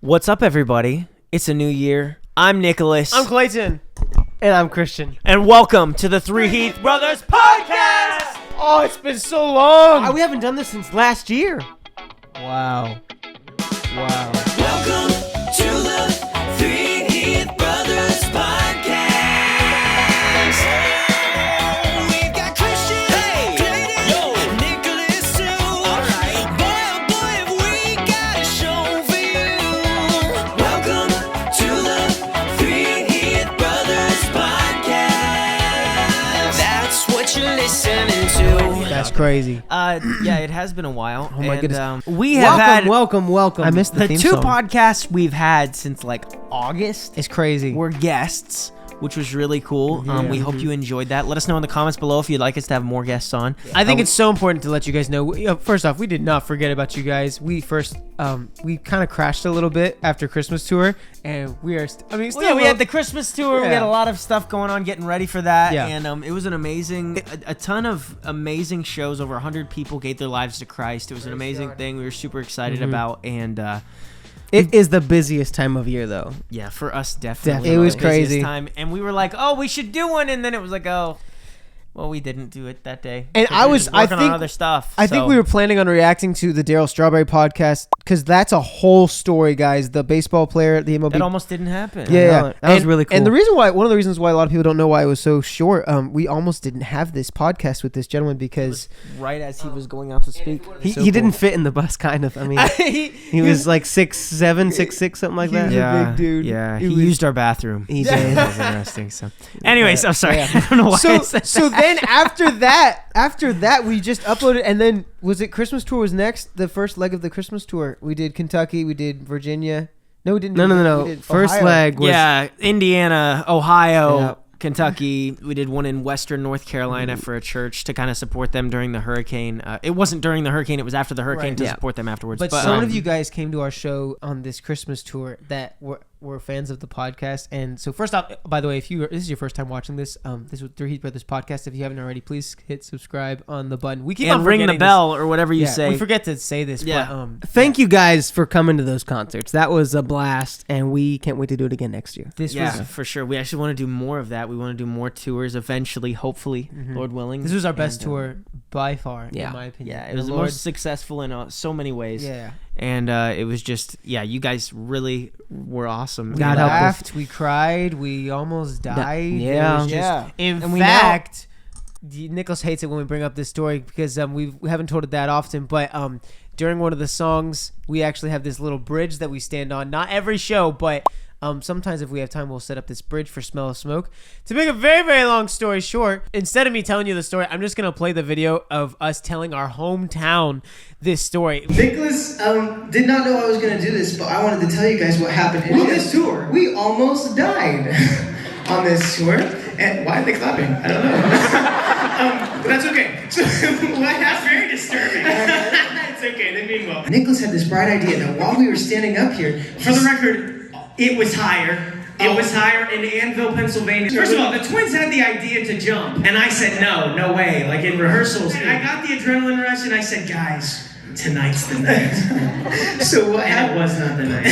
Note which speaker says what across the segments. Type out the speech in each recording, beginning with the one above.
Speaker 1: What's up, everybody? It's a new year. I'm Nicholas.
Speaker 2: I'm Clayton.
Speaker 3: And I'm Christian.
Speaker 1: And welcome to the Three Heath Brothers Podcast!
Speaker 2: Oh, it's been so long.
Speaker 3: We haven't done this since last year.
Speaker 2: Wow.
Speaker 4: Welcome to the Three Heath Brothers Podcast. We've got Christian, Clayton, Nicholas too. All right. Boy, oh boy, have we got a show for you. Welcome to the Three Heath Brothers Podcast. That's what you're listening to.
Speaker 2: That's crazy.
Speaker 1: Yeah, it has been a while.
Speaker 2: Oh my goodness.
Speaker 1: We have had
Speaker 3: Welcome.
Speaker 2: I missed the theme
Speaker 1: two
Speaker 2: song.
Speaker 1: podcasts we've had since like August.
Speaker 2: It's crazy.
Speaker 1: We're guests, which was really cool. We hope you enjoyed that. Let us know in the comments below if you'd like us to have more guests on.
Speaker 2: I think it's so important to let you guys know. First off, we did not forget about you guys. We kind of crashed a little bit after Christmas tour, and we are.
Speaker 1: we had the Christmas tour. We
Speaker 2: Yeah.
Speaker 1: had a lot of stuff going on, getting ready for that,
Speaker 2: Yeah.
Speaker 1: and it was an amazing, a ton of amazing shows. Over 100 people gave their lives to Christ. It was an amazing thing. We were super excited about, and
Speaker 3: It is the busiest time of year, though.
Speaker 1: yeah, for us definitely,
Speaker 2: It was
Speaker 1: the busiest
Speaker 2: crazy.
Speaker 1: time. And we were like, oh, we should do one, and then it was like, oh, well, we didn't do it that day.
Speaker 2: And
Speaker 1: 'cause
Speaker 2: I
Speaker 1: we were
Speaker 2: was-
Speaker 1: just
Speaker 2: I
Speaker 1: working on
Speaker 2: think-
Speaker 1: other stuff.
Speaker 2: I think
Speaker 1: so-
Speaker 2: we were planning on reacting to the Daryl Strawberry podcast because that's a whole story, guys. The baseball player at the MLB.
Speaker 1: That almost didn't happen.
Speaker 2: Yeah.
Speaker 3: That was really cool.
Speaker 2: And one of the reasons why a lot of people don't know why it was so short, we almost didn't have this podcast with this gentleman because
Speaker 1: Right as he was going out to speak.
Speaker 3: He didn't fit in the bus, kind of. I mean, he was like 6'7", 6'6", something like that.
Speaker 2: He's a big dude.
Speaker 1: Yeah,
Speaker 2: It
Speaker 1: he
Speaker 2: was-
Speaker 1: used our bathroom.
Speaker 2: He
Speaker 1: That
Speaker 2: did.
Speaker 1: was interesting. So, anyways, I'm sorry.
Speaker 2: Yeah.
Speaker 1: I don't know why. I
Speaker 2: So
Speaker 1: said
Speaker 2: so
Speaker 1: that.
Speaker 2: then after that we just uploaded, and then was it Christmas tour was next? The first leg of the Christmas tour. We did Kentucky, we did Virginia. No, we didn't.
Speaker 3: No.
Speaker 2: We did
Speaker 3: First
Speaker 2: Ohio.
Speaker 3: leg was
Speaker 1: Yeah, Indiana, Ohio,
Speaker 2: Yeah.
Speaker 1: Kentucky. We did one in Western North Carolina for a church to kind of support them during the hurricane. It wasn't during the hurricane; it was after the hurricane
Speaker 2: Right.
Speaker 1: to
Speaker 3: Yeah.
Speaker 1: support them afterwards.
Speaker 2: But some of you guys came to our show on this Christmas tour that were fans of the podcast. And so first off, by the way, if this is your first time watching this is Three Heath Brothers Podcast. If you haven't already, please hit subscribe on the button. We keep on
Speaker 1: and ring the
Speaker 2: forgetting
Speaker 1: bell or whatever you
Speaker 2: this.
Speaker 1: say.
Speaker 2: We forget to say this.
Speaker 1: Yeah.
Speaker 2: But,
Speaker 3: Thank you guys for coming to those concerts. That was a blast, and we can't wait to do it again next year.
Speaker 2: This
Speaker 1: Yeah,
Speaker 2: was
Speaker 1: for sure. We actually want to do more of that. We want to do more tours eventually, hopefully, Lord willing.
Speaker 2: this was our best
Speaker 1: And,
Speaker 2: tour by far,
Speaker 3: Yeah.
Speaker 2: in my opinion.
Speaker 1: Yeah, it was the most successful in so many ways.
Speaker 2: Yeah.
Speaker 1: And it was just, you guys really were awesome.
Speaker 2: We
Speaker 3: God help us.
Speaker 2: laughed, we cried, we almost died.
Speaker 3: yeah.
Speaker 2: It was just-
Speaker 1: Yeah.
Speaker 2: In
Speaker 3: And we
Speaker 2: fact, Nicholas hates it when we bring up this story because we haven't told it that often. But during one of the songs, we actually have this little bridge that we stand on. Not every show, but sometimes if we have time, we'll set up this bridge for Smell of Smoke. To make a very, very long story short, instead of me telling you the story, I'm just going to play the video of us telling our hometown this story.
Speaker 5: Nicholas did not know I was going to do this, but I wanted to tell you guys what happened on this tour. We almost died on this tour. And why are they clapping? I don't know. But that's okay. So that's very disturbing. It's okay. They mean well. Nicholas had this bright idea that while we were standing up here, for the record, it was higher. It was higher in Annville, Pennsylvania. First of all, the twins had the idea to jump, and I said, no way. Like in rehearsals, I got the adrenaline rush, and I said, guys, tonight's the night. So what happened? And it was not the night.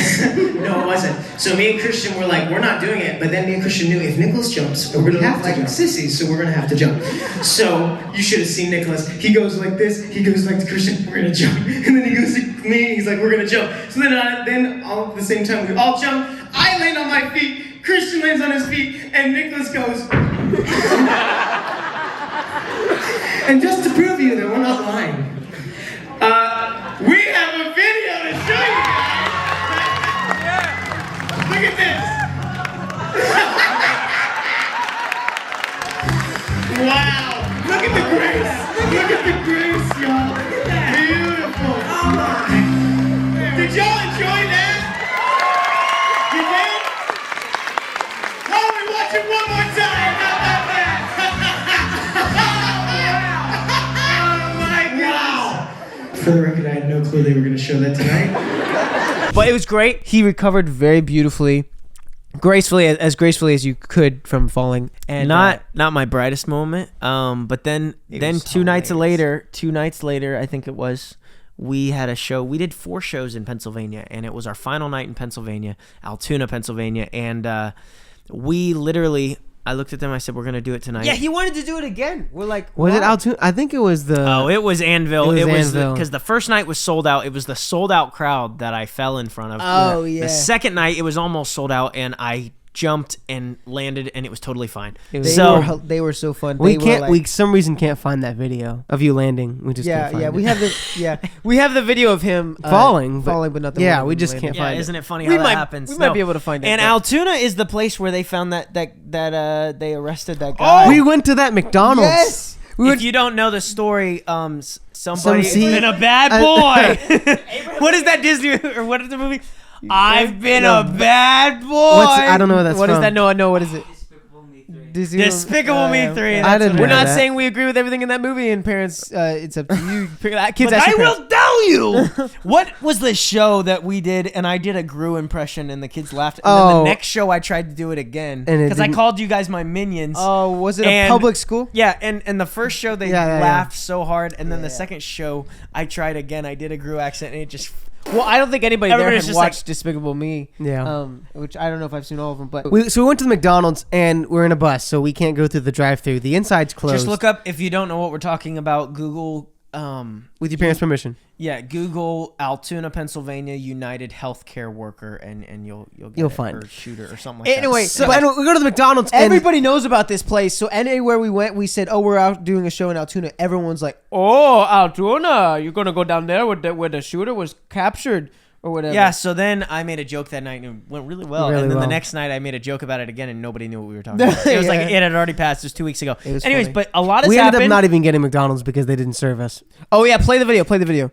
Speaker 5: No, it wasn't. So me and Christian were like, we're not doing it. But then me and Christian knew if Nicholas jumps, we're gonna look like sissies, so we're gonna have to jump. So you should have seen Nicholas. He goes like this. He goes like to Christian, we're gonna jump. And then he goes to me, and he's like, we're gonna jump. So then all at the same time, we all jump. I land on my feet. Christian lands on his feet, and Nicholas goes. And just to prove you that we're not lying, we have a video to show you guys. Look at this. Wow. Look at the grace. Look at the grace, y'all. Beautiful. Did y'all enjoy that? You did? Why don't we watch it one more time? How about that? Oh my God. For the record, I had no clue they were going to show that tonight.
Speaker 2: But it was great. He recovered very beautifully, gracefully as you could from falling. And
Speaker 1: not my brightest moment. But then
Speaker 2: was
Speaker 1: two nights later, I think it was, we had a show. We did 4 shows in Pennsylvania, and it was our final night in Pennsylvania, Altoona, Pennsylvania. And we literally, I looked at them. I said, "We're gonna do it tonight."
Speaker 2: Yeah, he wanted to do it again. We're like,
Speaker 3: Was it
Speaker 2: wow.
Speaker 3: Altoona? I think it was the.
Speaker 1: Oh, it was Anvil.
Speaker 3: It was Anvil.
Speaker 1: Because the first night was sold out. It was the sold out crowd that I fell in front of.
Speaker 2: Oh, yeah.
Speaker 1: The second night, it was almost sold out, and I jumped and landed, and it was totally fine.
Speaker 2: They were so fun.
Speaker 3: We
Speaker 2: They were
Speaker 3: can't.
Speaker 2: like-
Speaker 3: We some reason can't find that video of you landing. We just
Speaker 2: Yeah,
Speaker 3: can't find
Speaker 2: yeah.
Speaker 3: it.
Speaker 2: We have the video of him
Speaker 3: Falling, but-
Speaker 2: but not the
Speaker 3: yeah,
Speaker 2: one of
Speaker 3: we
Speaker 2: him
Speaker 3: just
Speaker 2: landing.
Speaker 3: can't
Speaker 1: Yeah,
Speaker 3: find
Speaker 1: isn't it funny
Speaker 2: We
Speaker 1: how that
Speaker 2: might-
Speaker 1: happens?
Speaker 2: we might be able to find it,
Speaker 1: And
Speaker 2: but-
Speaker 1: Altoona is the place where they found that they arrested that guy.
Speaker 3: We went to that McDonald's.
Speaker 2: Yes.
Speaker 1: If you don't know the story, somebody has
Speaker 3: Some
Speaker 1: been a bad boy. What is that Disney or what is the movie? I've been a bad boy.
Speaker 3: I don't know what that's
Speaker 2: What
Speaker 3: from.
Speaker 2: is that? No, I know. What is it?
Speaker 1: Despicable Me 3.
Speaker 3: I didn't
Speaker 2: We're
Speaker 3: know
Speaker 2: not
Speaker 3: that.
Speaker 2: saying we agree with everything in that movie, and parents, it's up to you. Kids,
Speaker 1: But
Speaker 2: ask
Speaker 1: I
Speaker 2: your parents.
Speaker 1: will tell you what was the show that we did, and I did a Gru impression, and the kids laughed. And then
Speaker 3: Oh.
Speaker 1: the next show, I tried to do it again
Speaker 3: And it
Speaker 1: because I
Speaker 3: didn't-
Speaker 1: called you guys my minions.
Speaker 2: Oh, was it a
Speaker 1: And-
Speaker 2: public school?
Speaker 1: Yeah, and the first show they
Speaker 3: Yeah, yeah,
Speaker 1: laughed so hard, and then the second show I tried again. I did a Gru accent, and it just
Speaker 2: Well, I don't think anybody there
Speaker 1: Everybody's
Speaker 2: had
Speaker 1: just
Speaker 2: watched
Speaker 1: like-
Speaker 2: Despicable Me.
Speaker 3: Yeah.
Speaker 2: Which I don't know if I've seen all of them, but
Speaker 3: So we went to the McDonald's and we're in a bus, so we can't go through the drive-through. The inside's closed.
Speaker 1: just look up if you don't know what we're talking about. Google.
Speaker 3: with your parents' permission.
Speaker 1: Yeah, Google Altoona, Pennsylvania United Healthcare Worker, and you'll get
Speaker 3: You'll
Speaker 1: it,
Speaker 3: find
Speaker 1: or
Speaker 3: it.
Speaker 1: shooter or something like
Speaker 2: Anyway,
Speaker 1: that.
Speaker 3: So anyway, we go to the McDonald's and
Speaker 2: everybody knows about this place. So anywhere we went, we said, "Oh, we're out doing a show in Altoona." Everyone's like, "Oh, Altoona, you're gonna go down there where the shooter was captured or whatever."
Speaker 1: Yeah, so then I made a joke that night and it went really well.
Speaker 3: Really
Speaker 1: and then
Speaker 3: well.
Speaker 1: the next night I made a joke about it again and nobody knew what we were talking about. It was like
Speaker 2: Yeah.
Speaker 1: it had already passed. It was 2 weeks ago.
Speaker 2: It was
Speaker 1: Anyways,
Speaker 2: funny.
Speaker 1: but a lot has
Speaker 3: we
Speaker 1: happened.
Speaker 3: ended up not even getting McDonald's because they didn't serve us.
Speaker 2: Oh yeah, play the video. Play the video.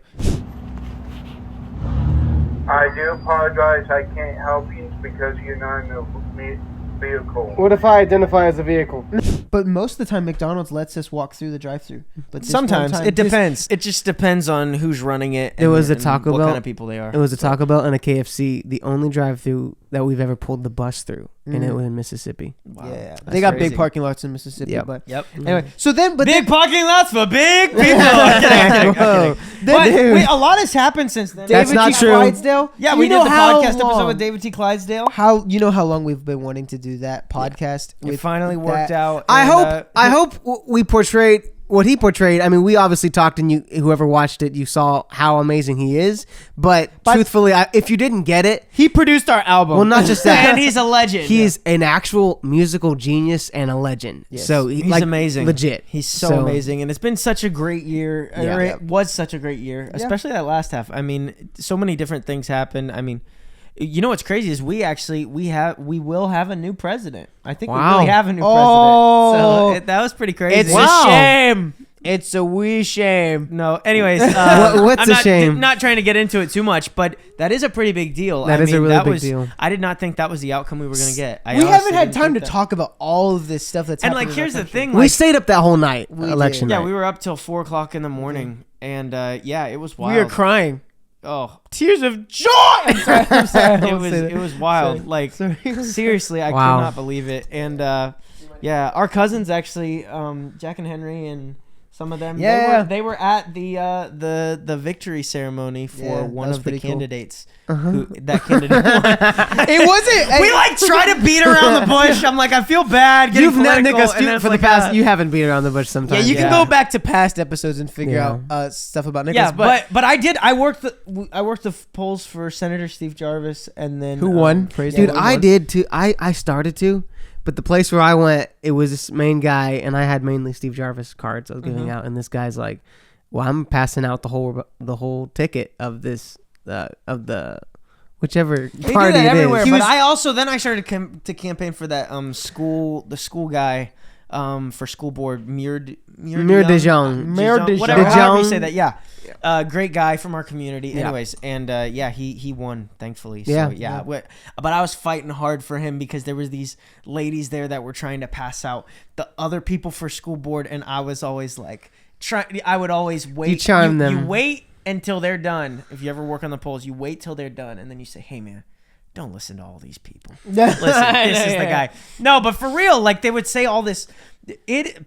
Speaker 6: I do apologize. I can't help you because you're not in the vehicle.
Speaker 3: What if I identify as a vehicle?
Speaker 2: But most of the time, McDonald's lets us walk through the drive-through. But this
Speaker 1: Sometimes
Speaker 2: one time-
Speaker 1: it depends. It just depends on who's running it.
Speaker 3: It was a
Speaker 1: and
Speaker 3: Taco
Speaker 1: what
Speaker 3: Bell.
Speaker 1: kind of people they are.
Speaker 3: It was a Taco Bell and a KFC, the only drive-through that we've ever pulled the bus through, and it was in Mississippi.
Speaker 1: Wow.
Speaker 2: Yeah,
Speaker 1: That's
Speaker 2: they got
Speaker 1: crazy.
Speaker 2: big parking lots in Mississippi.
Speaker 3: Yep.
Speaker 2: But
Speaker 1: Yep.
Speaker 2: anyway, so then, but
Speaker 1: Big
Speaker 2: then,
Speaker 1: parking lots for big people. I'm kidding, I'm kidding, I'm
Speaker 3: Whoa.
Speaker 1: kidding. But
Speaker 3: Dude.
Speaker 1: wait, a lot has happened since then.
Speaker 3: That's
Speaker 2: David
Speaker 3: not
Speaker 2: T.
Speaker 3: true.
Speaker 2: Clydesdale.
Speaker 1: Yeah,
Speaker 2: You
Speaker 1: we did
Speaker 2: know
Speaker 1: the
Speaker 2: how
Speaker 1: podcast episode
Speaker 2: long-
Speaker 1: with David T. Clydesdale.
Speaker 2: You know how long we've been wanting to do that podcast?
Speaker 1: It finally worked
Speaker 2: that-
Speaker 1: out.
Speaker 3: I
Speaker 1: and,
Speaker 3: hope we portrayed what he portrayed. I mean, we obviously talked, and you, whoever watched it, you saw how amazing he is. But truthfully, if you didn't get it,
Speaker 2: He produced our album.
Speaker 3: well, not just that,
Speaker 1: and he's a legend.
Speaker 3: he is an actual musical genius and a legend.
Speaker 2: Yes.
Speaker 3: So
Speaker 1: He's
Speaker 3: like,
Speaker 1: amazing.
Speaker 3: legit.
Speaker 1: He's so amazing, and it's been such a great year.
Speaker 3: Yeah.
Speaker 1: Or it was such a great year, especially that last half. I mean, so many different things happened. I mean, you know what's crazy is we will have a new president. I think we
Speaker 3: Wow.
Speaker 1: really have a new
Speaker 2: Oh.
Speaker 1: president. So that was pretty crazy.
Speaker 2: It's
Speaker 3: Wow.
Speaker 2: a shame. It's a wee shame.
Speaker 1: No, anyways,
Speaker 3: What's
Speaker 1: I'm
Speaker 3: a
Speaker 1: not,
Speaker 3: shame?
Speaker 1: Not trying to get into it too much, but that is a pretty big deal.
Speaker 3: That
Speaker 1: I
Speaker 3: is a
Speaker 1: mean,
Speaker 3: really
Speaker 1: that
Speaker 3: big
Speaker 1: was,
Speaker 3: deal.
Speaker 1: I did not think that was the outcome we were gonna get. I
Speaker 2: We haven't
Speaker 1: honestly
Speaker 2: had
Speaker 1: didn't
Speaker 2: time to
Speaker 1: think that.
Speaker 2: talk about all of this stuff that's
Speaker 1: And
Speaker 2: happened.
Speaker 1: like,
Speaker 2: in our
Speaker 1: here's the
Speaker 2: country.
Speaker 1: thing:
Speaker 3: we
Speaker 1: like,
Speaker 3: stayed up that whole night,
Speaker 2: We
Speaker 3: election
Speaker 2: did.
Speaker 3: night.
Speaker 1: yeah, we were up till 4:00 in the morning, and it was wild.
Speaker 2: We were crying.
Speaker 1: Oh,
Speaker 2: Tears of joy. I'm sorry. I'm sorry. I
Speaker 1: it
Speaker 2: won't
Speaker 1: was
Speaker 2: say that.
Speaker 1: it was wild.
Speaker 2: Sorry.
Speaker 1: Like
Speaker 2: Sorry.
Speaker 1: seriously, I
Speaker 3: Wow.
Speaker 1: could not believe it. And our cousins actually, Jack and Henry and some of them,
Speaker 2: Yeah.
Speaker 1: they were at the victory ceremony for
Speaker 2: Yeah,
Speaker 1: one
Speaker 2: that was
Speaker 1: of the
Speaker 2: pretty cool.
Speaker 1: candidates. That candidate won.
Speaker 2: It wasn't.
Speaker 1: We like try to beat around the bush. I'm like, I feel bad. Getting
Speaker 3: You've not
Speaker 1: political,
Speaker 3: Nick us
Speaker 1: and then
Speaker 3: for
Speaker 1: it's
Speaker 3: the
Speaker 1: like,
Speaker 3: past. You haven't beat around the bush
Speaker 2: Yeah,
Speaker 3: sometimes.
Speaker 2: you can
Speaker 1: Yeah.
Speaker 2: go back to past episodes and figure
Speaker 3: Yeah.
Speaker 2: out stuff about Nicholas.
Speaker 1: Yeah, but I did. I worked the polls for Senator Steve Jarvis, and then
Speaker 2: who won? Praise
Speaker 3: Dude,
Speaker 2: the Lord.
Speaker 3: I did too. I started to, but the place where I went, it was this main guy, and I had mainly Steve Jarvis cards I was giving out, and this guy's like, "Well, I'm passing out the whole ticket of this of the whichever
Speaker 1: They
Speaker 3: party
Speaker 1: do that
Speaker 3: it
Speaker 1: everywhere.
Speaker 3: is."
Speaker 1: But I also then I started to campaign for that school guy for school board Muir de
Speaker 3: Jong.
Speaker 1: whatever, however you
Speaker 3: DeJong.
Speaker 1: say that. Yeah, great guy from our community. Anyways, and he won thankfully. So,
Speaker 3: Yeah.
Speaker 1: But I was fighting hard for him because there was these ladies there that were trying to pass out the other people for school board, and I was always like I would always wait.
Speaker 3: You charm them.
Speaker 1: You wait until they're done. If you ever work on the polls, you wait till they're done, and then you say, "Hey, man, don't listen to all these people. Listen, this is the guy. No, but for real, like they would say all this.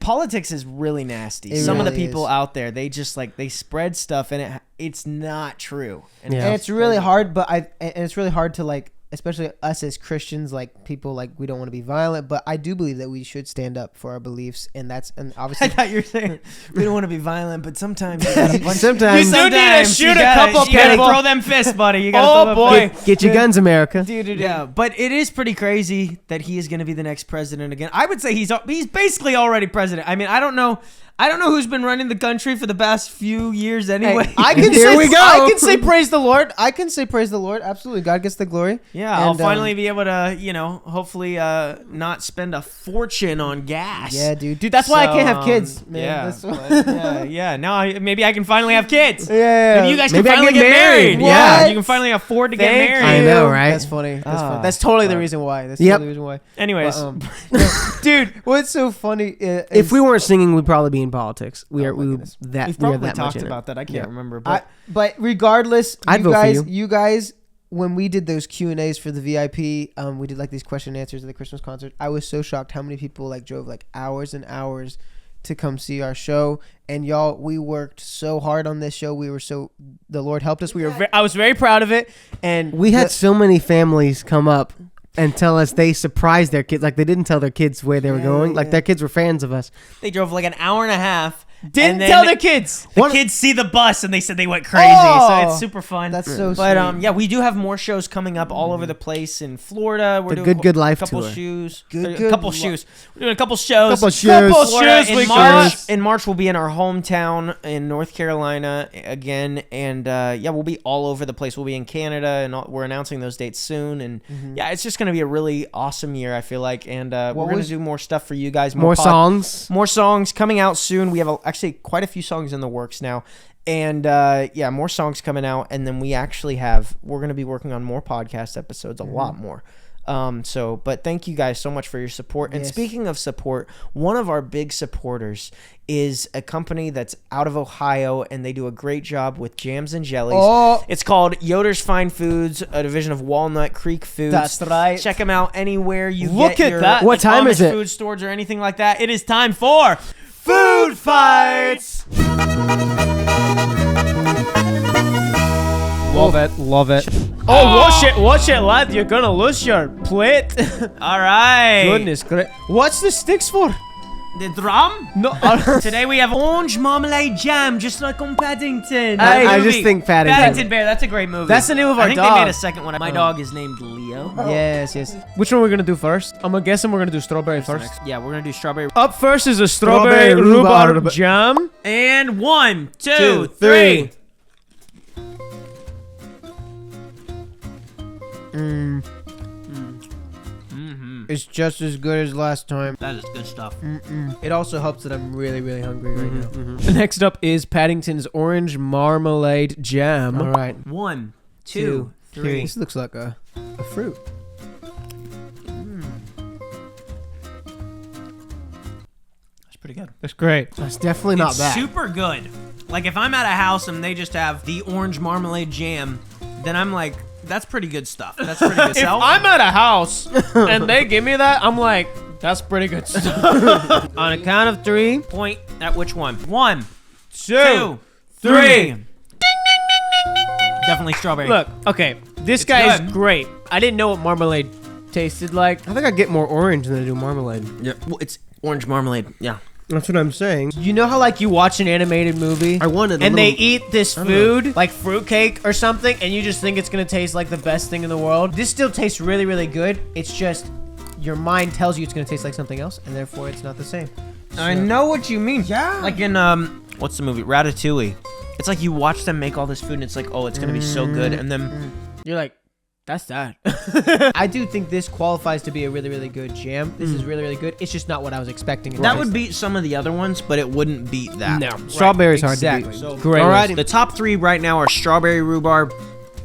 Speaker 1: Politics is really nasty.
Speaker 2: It
Speaker 1: Some of the
Speaker 2: really
Speaker 1: people
Speaker 2: is.
Speaker 1: out there, they just like they spread stuff and it's not true. And
Speaker 3: Yeah.
Speaker 2: And it's really hard, and it's really hard to like, especially us as Christians, like people like we don't want to be violent, but I do believe that we should stand up for our beliefs, and obviously
Speaker 1: I thought you were saying we don't want to be violent, but sometimes you gotta punch.
Speaker 3: Sometimes
Speaker 2: You need to shoot a couple
Speaker 1: You gotta
Speaker 2: people.
Speaker 1: throw them fists, buddy. You gotta
Speaker 2: Oh,
Speaker 1: throw them
Speaker 2: boy.
Speaker 1: fists.
Speaker 3: get your guns, America.
Speaker 2: dude.
Speaker 1: Yeah, but it is pretty crazy that he is going to be the next president again. I would say he's basically already president. I mean, I don't know who's been running the country for the past few years anyway.
Speaker 2: Hey, I can
Speaker 3: Here
Speaker 2: say
Speaker 3: we go.
Speaker 2: I can say praise the Lord. I can say praise the Lord. Absolutely, God gets the glory.
Speaker 1: yeah, I'll
Speaker 2: And,
Speaker 1: finally be able to, hopefully not spend a fortune on gas.
Speaker 2: Yeah, dude. That's why I can't have
Speaker 1: So,
Speaker 2: kids, man.
Speaker 1: Yeah,
Speaker 2: That's why.
Speaker 1: but, yeah. Now maybe I can finally have kids.
Speaker 2: Yeah.
Speaker 1: Maybe you guys
Speaker 3: Maybe
Speaker 1: can
Speaker 3: I
Speaker 1: finally
Speaker 3: get
Speaker 1: get married.
Speaker 3: married.
Speaker 1: Yeah,
Speaker 2: What?
Speaker 1: you can finally afford to get
Speaker 2: Thank
Speaker 1: married.
Speaker 3: I
Speaker 2: you.
Speaker 3: know, right?
Speaker 2: That's funny. That's
Speaker 1: Ah,
Speaker 2: funny. That's totally the
Speaker 1: fuck.
Speaker 2: reason why. That's
Speaker 3: Yep.
Speaker 2: totally the reason why.
Speaker 1: Anyways,
Speaker 2: But, dude, what's so funny?
Speaker 3: If we weren't singing, we'd probably be in politics. We
Speaker 2: Oh
Speaker 3: are
Speaker 2: my
Speaker 3: we
Speaker 2: goodness.
Speaker 1: we've
Speaker 3: we are
Speaker 1: probably
Speaker 3: that much
Speaker 1: talked
Speaker 3: in it.
Speaker 1: about that. I can't
Speaker 3: Yeah.
Speaker 1: remember, but
Speaker 2: but regardless,
Speaker 3: I'd vote for
Speaker 2: you guys, when we did those Q&As for the VIP, we did like these question and answers at the Christmas concert. I was so shocked how many people like drove like hours and hours to come see our show. And y'all, we worked so hard on this show. The Lord helped us. I was very proud of it. And
Speaker 3: We had so many families come up and tell us they surprised their kids. Like they didn't tell their kids where they were going. Like their kids were fans of us.
Speaker 1: they drove like an hour and a half.
Speaker 2: didn't
Speaker 1: and then
Speaker 2: tell their kids.
Speaker 1: The kids see the bus and they said they went crazy.
Speaker 2: Oh,
Speaker 1: So it's super fun.
Speaker 2: That's so
Speaker 1: But
Speaker 2: sweet.
Speaker 1: yeah, we do have more shows coming up all over the place in Florida. We're
Speaker 3: The
Speaker 1: doing
Speaker 3: Good Life
Speaker 1: a couple
Speaker 3: tour.
Speaker 1: shoes.
Speaker 2: Good
Speaker 1: a couple
Speaker 2: Li-
Speaker 1: shoes. We're doing a couple shows.
Speaker 3: Couple shows.
Speaker 1: Florida
Speaker 2: shoes we
Speaker 1: in March.
Speaker 3: got.
Speaker 1: In March, we'll be in our hometown in North Carolina again, and yeah, we'll be all over the place. We'll be in Canada, and we're announcing those dates soon. And yeah, it's just going to be a really awesome year, I feel like. And we're going to do more stuff for you guys.
Speaker 3: More songs.
Speaker 1: More songs coming out soon. We have actually quite a few songs in the works now. And yeah, more songs coming out. And then we're going to be working on more podcast episodes, a lot more. But thank you guys so much for your support. And
Speaker 2: Yes.
Speaker 1: speaking of support, one of our big supporters is a company that's out of Ohio, and they do a great job with jams and jellies.
Speaker 2: Oh.
Speaker 1: It's called Yoders Fine Foods, a division of Walnut Creek Foods.
Speaker 2: That's right.
Speaker 1: Check them out anywhere you
Speaker 2: Look
Speaker 1: get
Speaker 2: at
Speaker 1: your
Speaker 2: that.
Speaker 3: What time
Speaker 1: Amish
Speaker 3: is it?
Speaker 1: food stores or anything like that. It is time for Food Fights.
Speaker 2: Love it. Oh, watch it, lad. You're gonna lose your plate.
Speaker 1: All right.
Speaker 2: Goodness great. What's the sticks for?
Speaker 1: The drum?
Speaker 2: No.
Speaker 1: Today we have orange marmalade jam, just like on Paddington.
Speaker 3: I
Speaker 1: That
Speaker 3: just
Speaker 1: movie.
Speaker 3: think Paddington.
Speaker 1: Paddington Bear. That's a great movie.
Speaker 2: That's the name of our
Speaker 1: I think
Speaker 2: dog.
Speaker 1: they made a second one. My dog is named Leo.
Speaker 2: Yes. Which one we're gonna do first? I'm guessing we're gonna do strawberry first.
Speaker 1: Yeah, we're gonna do strawberry.
Speaker 2: Up first is a strawberry
Speaker 3: Strawberry
Speaker 2: rhubarb
Speaker 3: rhubarb.
Speaker 2: jam.
Speaker 1: And 1, 2,
Speaker 3: Two,
Speaker 1: 3.
Speaker 2: It's just as good as last time.
Speaker 1: That is good stuff.
Speaker 2: It also helps that I'm really, really hungry right now. Next up is Paddington's orange marmalade jam.
Speaker 3: All right.
Speaker 1: 1, 2, 3.
Speaker 2: This looks like a fruit.
Speaker 1: That's pretty good.
Speaker 2: That's great.
Speaker 3: That's definitely not
Speaker 1: It's
Speaker 3: bad.
Speaker 1: super good. Like if I'm at a house and they just have the orange marmalade jam, then I'm like, that's pretty good stuff. That's pretty good
Speaker 2: If
Speaker 1: stuff.
Speaker 2: I'm at a house and they give me that, I'm like, that's pretty good stuff. On a count of 3,
Speaker 1: Point at which one? 1,
Speaker 2: 2,
Speaker 1: 2, 3. Definitely strawberry.
Speaker 2: Look, okay, this
Speaker 1: It's
Speaker 2: guy
Speaker 1: good.
Speaker 2: is great. I didn't know what marmalade tasted like.
Speaker 3: I think I get more orange than I do marmalade.
Speaker 1: Yeah, well, it's orange marmalade. Yeah.
Speaker 3: That's what I'm saying.
Speaker 2: You know how like you watch an animated movie
Speaker 3: I wanted a
Speaker 2: and they
Speaker 3: little-
Speaker 2: eat this
Speaker 3: I don't know.
Speaker 2: food like fruitcake or something and you just think it's gonna taste like the best thing in the world? This still tastes really, really good. It's just your mind tells you it's gonna taste like something else and therefore it's not the same.
Speaker 1: I know what you mean. Yeah. Like in what's the movie? Ratatouille. It's like you watch them make all this food and it's like, oh, it's gonna be so good, and then
Speaker 2: You're like, that's that. I do think this qualifies to be a really, really good jam. This is really, really good. It's just not what I was expecting. it to
Speaker 1: that
Speaker 2: taste
Speaker 1: would
Speaker 2: like.
Speaker 1: beat some of the other ones, but it wouldn't beat that.
Speaker 2: No.
Speaker 3: Strawberry's hard
Speaker 2: Exactly.
Speaker 3: to beat.
Speaker 2: So great.
Speaker 3: Alrighty.
Speaker 1: The top 3 right now are strawberry rhubarb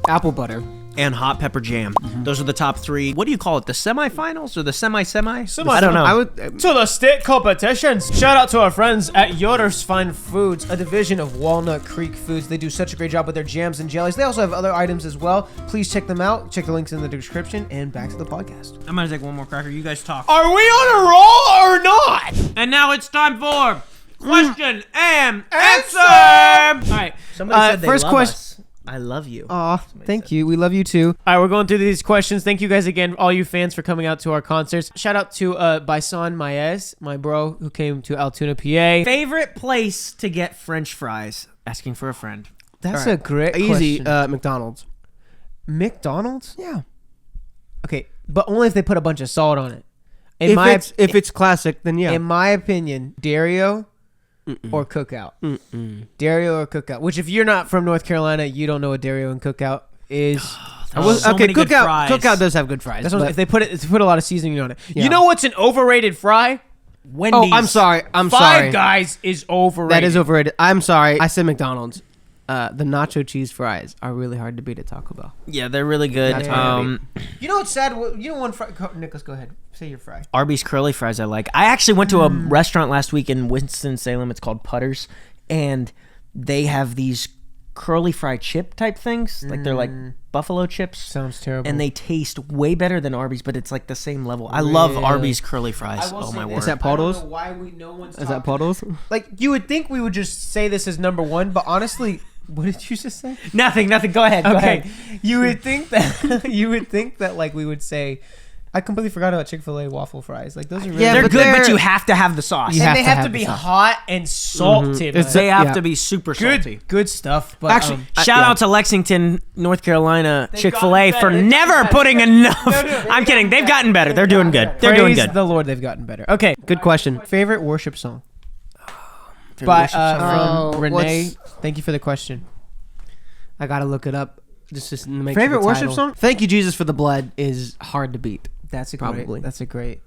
Speaker 3: Apple butter.
Speaker 1: and hot pepper jam. Those are the top 3. What do you call it? The semifinals or the semi?
Speaker 2: Semi.
Speaker 1: I don't know.
Speaker 3: I would.
Speaker 2: To the state competitions. Shout out to our friends at Yoders Fine Foods, a division of Walnut Creek Foods. They do such a great job with their jams and jellies. They also have other items as well. Please check them out. Check the links in the description. And back to the podcast.
Speaker 1: I'm gonna take one more cracker. You guys talk.
Speaker 2: Are we on a roll or not?
Speaker 1: And now it's time for question and answer. All right. Somebody said they
Speaker 2: first
Speaker 1: love
Speaker 2: question.
Speaker 1: us. I love you.
Speaker 3: Aw, thank you. We love you too.
Speaker 2: All right, we're going through these questions. Thank you guys again, all you fans, for coming out to our concerts. Shout out to Bison Maez, my bro, who came to Altoona, PA.
Speaker 1: Favorite place to get French fries? Asking for a friend.
Speaker 2: That's
Speaker 3: All
Speaker 2: a
Speaker 3: right.
Speaker 2: great
Speaker 3: Easy.
Speaker 2: question.
Speaker 3: McDonald's.
Speaker 2: McDonald's?
Speaker 3: Yeah.
Speaker 2: Okay, but only if they put a bunch of salt on it.
Speaker 3: If it's classic, then yeah.
Speaker 2: In my opinion, Dario or Cookout. Dario or Cookout. Which, if you're not from North Carolina, you don't know what Dario and Cookout is.
Speaker 1: So many good fries.
Speaker 3: Cookout does have good fries.
Speaker 2: That's what,
Speaker 3: but-
Speaker 2: if they put a lot of seasoning on it.
Speaker 3: Yeah.
Speaker 2: You know what's an overrated fry?
Speaker 1: Wendy's.
Speaker 3: Oh, I'm sorry. I'm
Speaker 2: Five
Speaker 3: sorry.
Speaker 2: Guys is overrated.
Speaker 3: That is overrated. I'm sorry. I said McDonald's. The nacho cheese fries are really hard to beat at Taco Bell.
Speaker 1: Yeah, they're really good.
Speaker 3: That's hard
Speaker 2: You know what's sad? You know one fry. Nicholas, go ahead. Say your fry.
Speaker 1: Arby's curly fries I like. I actually went to a restaurant last week in Winston-Salem. It's called Putters, and they have these curly fry chip type things. Like they're like buffalo chips.
Speaker 2: Sounds terrible.
Speaker 1: And they taste way better than Arby's, but it's like the same level. I love
Speaker 2: Really?
Speaker 1: Arby's curly fries.
Speaker 2: I will
Speaker 1: Oh
Speaker 2: say
Speaker 1: my
Speaker 2: this.
Speaker 1: word.
Speaker 3: Is that
Speaker 2: I don't
Speaker 3: Pottles?
Speaker 2: know why no one's
Speaker 3: Is that
Speaker 2: talking-
Speaker 3: Pottles?
Speaker 2: Like, you would think we would just say this as number one, but honestly, what did you just say?
Speaker 1: Nothing. Go ahead. Go
Speaker 2: Okay,
Speaker 1: ahead.
Speaker 2: you would think that like we would say. I completely forgot about Chick-fil-A waffle fries. Like, those are really
Speaker 3: Yeah,
Speaker 1: They're
Speaker 3: but
Speaker 1: good, but
Speaker 3: they're-
Speaker 1: you have to have the sauce.
Speaker 3: You
Speaker 2: and
Speaker 3: have
Speaker 2: they
Speaker 3: to
Speaker 2: have
Speaker 3: have
Speaker 2: to
Speaker 3: the
Speaker 2: be
Speaker 3: sauce.
Speaker 2: hot and salted.
Speaker 3: It's
Speaker 1: They have
Speaker 3: Yeah.
Speaker 1: to be super salty.
Speaker 2: good stuff. But
Speaker 3: Actually,
Speaker 1: Shout
Speaker 3: yeah.
Speaker 1: out to Lexington, North Carolina,
Speaker 2: They've
Speaker 1: Chick-fil-A
Speaker 2: gotten
Speaker 1: for
Speaker 2: better.
Speaker 1: never putting enough.
Speaker 2: No,
Speaker 1: I'm kidding. They've gotten better. They're doing good. They're doing
Speaker 2: praise
Speaker 1: good.
Speaker 2: the Lord, they've gotten better. Okay,
Speaker 3: Good question.
Speaker 2: favorite worship song. By
Speaker 3: song.
Speaker 2: from Renee.
Speaker 3: What's-
Speaker 2: Thank you for the question.
Speaker 3: I gotta look it up. Just to make
Speaker 2: Favorite
Speaker 3: sure the
Speaker 2: worship
Speaker 3: title.
Speaker 2: song?
Speaker 3: Thank you, Jesus, for the blood is hard to beat.
Speaker 2: That's a
Speaker 3: Probably.
Speaker 2: That's a great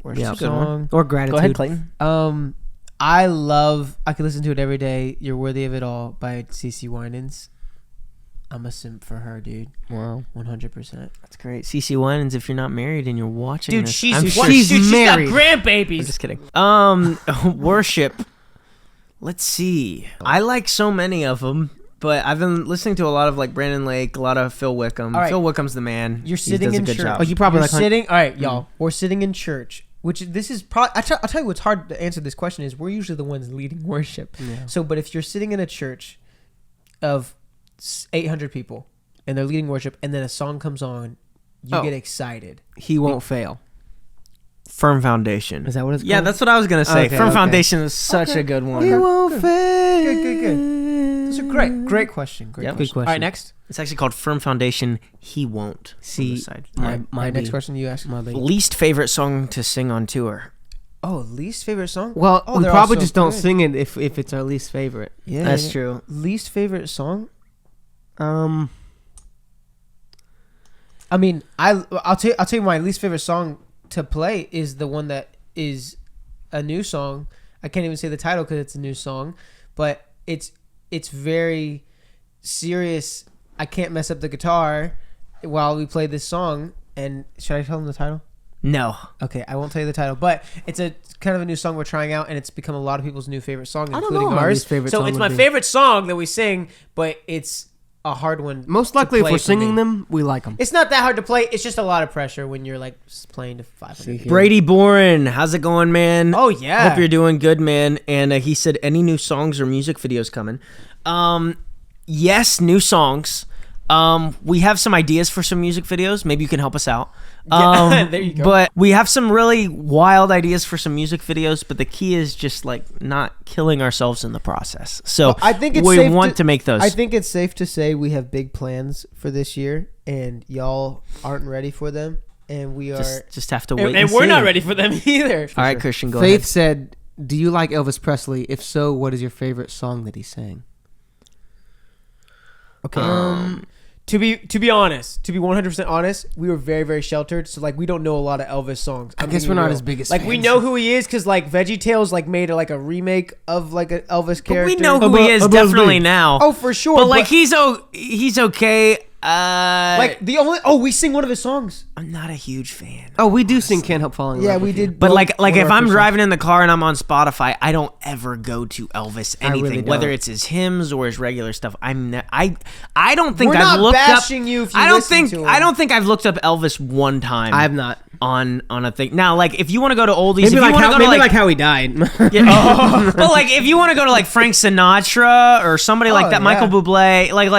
Speaker 2: worship
Speaker 3: Yeah.
Speaker 2: song.
Speaker 3: Or gratitude.
Speaker 1: Go ahead, Clayton.
Speaker 2: I could listen to it every day. You're Worthy of It All by CeCe Winans. I'm a simp for her, dude.
Speaker 3: Wow.
Speaker 2: 100%.
Speaker 1: That's great. CeCe Winans, if you're not married and you're watching
Speaker 2: Dude,
Speaker 1: this,
Speaker 2: she's
Speaker 1: I'm sure
Speaker 3: she's married.
Speaker 2: got grandbabies.
Speaker 1: I'm just kidding. Worship. Let's see. I like so many of them, but I've been listening to a lot of like Brandon Lake, a lot of Phil Wickham.
Speaker 2: All right.
Speaker 1: Phil Wickham's the man.
Speaker 2: You're
Speaker 1: He
Speaker 2: sitting
Speaker 1: does a
Speaker 2: in
Speaker 1: good
Speaker 2: church.
Speaker 1: job.
Speaker 3: Oh, you probably
Speaker 2: You're
Speaker 3: like
Speaker 2: sitting. All right, y'all. We're sitting in church. Which this is probably. I'll tell you what's hard to answer this question is we're usually the ones leading worship.
Speaker 3: Yeah.
Speaker 2: So, but if you're sitting in a church of 800 people and they're leading worship, and then a song comes on, you
Speaker 3: Oh.
Speaker 2: get excited.
Speaker 3: He won't fail.
Speaker 1: Firm Foundation.
Speaker 3: Is that what it's
Speaker 1: Yeah,
Speaker 3: called?
Speaker 1: that's what I was gonna say.
Speaker 3: Okay,
Speaker 1: Firm
Speaker 3: okay.
Speaker 1: Foundation is such a good one.
Speaker 3: He won't fail.
Speaker 2: Good. Those are great question. Great
Speaker 1: Yep.
Speaker 2: question.
Speaker 3: Good
Speaker 2: All right,
Speaker 3: question.
Speaker 2: next.
Speaker 1: It's actually called Firm Foundation. He won't.
Speaker 3: See,
Speaker 1: On the side.
Speaker 3: my,
Speaker 1: All right.
Speaker 2: My next
Speaker 3: B.
Speaker 2: question you asked.
Speaker 3: My B.
Speaker 1: Least favorite song to sing on tour.
Speaker 2: Oh, least favorite song?
Speaker 3: Well,
Speaker 2: Oh,
Speaker 3: we
Speaker 2: they're
Speaker 3: probably
Speaker 2: all so
Speaker 3: just don't
Speaker 2: good.
Speaker 3: sing it if it's our least favorite.
Speaker 2: Yeah,
Speaker 1: That's true.
Speaker 2: Least favorite song?
Speaker 3: Um,
Speaker 2: I mean, I'll tell you my least favorite song to play is the one that is a new song. I can't even say the title because it's a new song, but it's very serious. I can't mess up the guitar while we play this song. And should I tell them the title?
Speaker 1: No.
Speaker 2: Okay, I won't tell you the title, but it's a kind of a new song we're trying out, and it's become a lot of people's new favorite song,
Speaker 3: I don't
Speaker 2: including
Speaker 3: know what my
Speaker 2: ours.
Speaker 3: least favorite
Speaker 2: So
Speaker 3: song
Speaker 2: it's
Speaker 3: would
Speaker 2: my
Speaker 3: be.
Speaker 2: favorite song that we sing, but it's a hard one.
Speaker 3: most
Speaker 2: to
Speaker 3: likely, if
Speaker 2: play
Speaker 3: we're
Speaker 2: for
Speaker 3: singing
Speaker 2: me.
Speaker 3: them, we like them.
Speaker 2: It's not that hard to play. It's just a lot of pressure when you're like playing to 500 people.
Speaker 1: Brady Boren, how's it going, man?
Speaker 2: Oh, yeah.
Speaker 1: Hope you're doing good, man. And he said, any new songs or music videos coming? Yes, new songs. We have some ideas for some music videos. Maybe you can help us out.
Speaker 2: There you go.
Speaker 1: But we have some really wild ideas for some music videos. But the key is just like not killing ourselves in the process. So
Speaker 2: I think it's
Speaker 1: we
Speaker 2: safe
Speaker 1: want to make those.
Speaker 2: I think it's safe to say we have big plans for this year, and y'all aren't ready for them, and we are.
Speaker 1: just have to wait.
Speaker 2: And
Speaker 1: And
Speaker 2: we're
Speaker 1: see.
Speaker 2: not ready for them either.
Speaker 1: All right, Christian, go
Speaker 3: Faith
Speaker 1: ahead.
Speaker 3: said, "Do you like Elvis Presley? If so, what is your favorite song that he sang?"
Speaker 2: Okay. To be honest, to be 100% honest, we were very, very sheltered. So like we don't know a lot of Elvis songs.
Speaker 3: I
Speaker 2: I'm
Speaker 3: guess
Speaker 2: being
Speaker 3: we're not
Speaker 2: real.
Speaker 3: his biggest
Speaker 2: Like we
Speaker 3: fans.
Speaker 2: know who he is because like VeggieTales like made like a remake of like an Elvis
Speaker 1: But
Speaker 2: character.
Speaker 1: we know who he is definitely now.
Speaker 2: Oh, for sure.
Speaker 1: But like he's okay.
Speaker 2: Like the only we sing one of his songs.
Speaker 1: I'm not a huge fan.
Speaker 3: Oh, we do sing "Can't Help Falling in
Speaker 2: Yeah,
Speaker 3: Love
Speaker 2: we
Speaker 3: with You."
Speaker 2: did.
Speaker 1: But
Speaker 2: both
Speaker 1: like
Speaker 2: one of
Speaker 1: if
Speaker 2: our
Speaker 1: I'm
Speaker 2: first
Speaker 1: driving in the car and I'm on Spotify, I don't ever go to Elvis
Speaker 3: I really
Speaker 1: anything,
Speaker 3: don't.
Speaker 1: whether it's his hymns or his regular stuff. I don't think
Speaker 2: We're
Speaker 1: I've
Speaker 2: not
Speaker 1: looked
Speaker 2: bashing
Speaker 1: up.
Speaker 2: you if you
Speaker 1: I don't
Speaker 2: listen
Speaker 1: think
Speaker 2: to him.
Speaker 1: I don't think I've looked up Elvis one time.
Speaker 3: I have not.
Speaker 1: on a thing. Now, like if you want to go to oldies,
Speaker 3: Maybe
Speaker 1: if you
Speaker 3: like
Speaker 1: want to
Speaker 3: how,
Speaker 1: go to
Speaker 3: maybe like how he died.
Speaker 1: yeah, but like if you want to go to like Frank Sinatra or somebody like that,
Speaker 2: yeah.
Speaker 1: Michael Bublé, like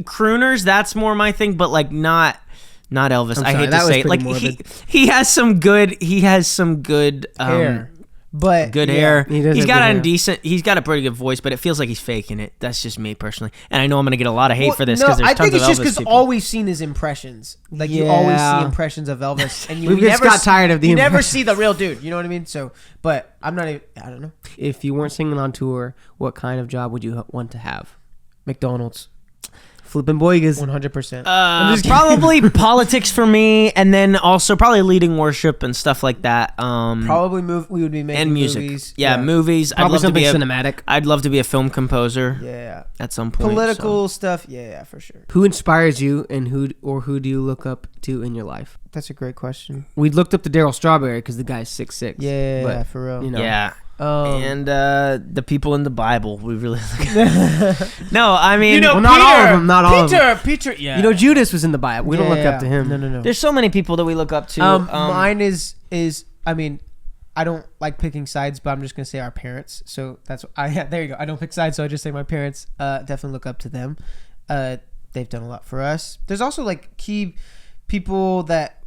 Speaker 1: crooners, that's more my thing. But like not Elvis.
Speaker 3: I'm
Speaker 1: I
Speaker 3: sorry,
Speaker 1: hate to
Speaker 3: that was
Speaker 1: say it.
Speaker 3: pretty
Speaker 1: Like
Speaker 3: morbid.
Speaker 1: he has some good
Speaker 2: hair, but
Speaker 1: good
Speaker 2: yeah.
Speaker 1: hair.
Speaker 3: He does
Speaker 1: He's
Speaker 3: have
Speaker 1: got
Speaker 3: good
Speaker 1: a
Speaker 3: hair.
Speaker 1: he's got a pretty good voice, but it feels like he's faking it. That's just me personally, and I know I'm gonna get a lot of hate
Speaker 2: Well,
Speaker 1: for this
Speaker 2: no,
Speaker 1: because there's
Speaker 2: I
Speaker 1: tons
Speaker 2: think it's
Speaker 1: of
Speaker 2: just
Speaker 1: Elvis
Speaker 2: because
Speaker 1: people.
Speaker 2: all we've seen is impressions. Like you always
Speaker 3: Yeah.
Speaker 2: see impressions of Elvis, and you
Speaker 3: We just
Speaker 2: never
Speaker 3: got tired of the
Speaker 2: You never
Speaker 3: impressions.
Speaker 2: see the real dude. You know what I mean? So, but I'm not even. I don't know.
Speaker 3: If you weren't singing on tour, what kind of job would you want to have?
Speaker 2: McDonald's,
Speaker 3: Flipping boigas.
Speaker 2: 100%.
Speaker 1: Probably politics for me, and then also probably leading worship and stuff like that.
Speaker 2: Probably we would be making
Speaker 1: and music.
Speaker 2: movies.
Speaker 1: Yeah, movies.
Speaker 3: Probably
Speaker 1: I'd love to be
Speaker 3: something cinematic.
Speaker 1: I'd love to be a film composer
Speaker 2: Yeah,
Speaker 1: at some point.
Speaker 2: political stuff. Yeah, for sure.
Speaker 3: Who inspires you, and who do you look up to in your life?
Speaker 2: That's a great question.
Speaker 3: We looked up to Daryl Strawberry because the guy's 6'6".
Speaker 2: Yeah,
Speaker 3: but,
Speaker 2: for real.
Speaker 3: you know.
Speaker 1: Yeah.
Speaker 2: Um,
Speaker 1: And the people in the Bible, we really no. I mean,
Speaker 3: Well, not all of them. Not all of them.
Speaker 2: Peter. Yeah.
Speaker 3: You know, Judas was in the Bible. We don't look up to him.
Speaker 2: No.
Speaker 1: there's so many people that we look up to.
Speaker 2: Mine is. I mean, I don't like picking sides, but I'm just gonna say our parents. So that's there you go. I don't pick sides, so I just say my parents. Definitely look up to them. They've done a lot for us. There's also like key people that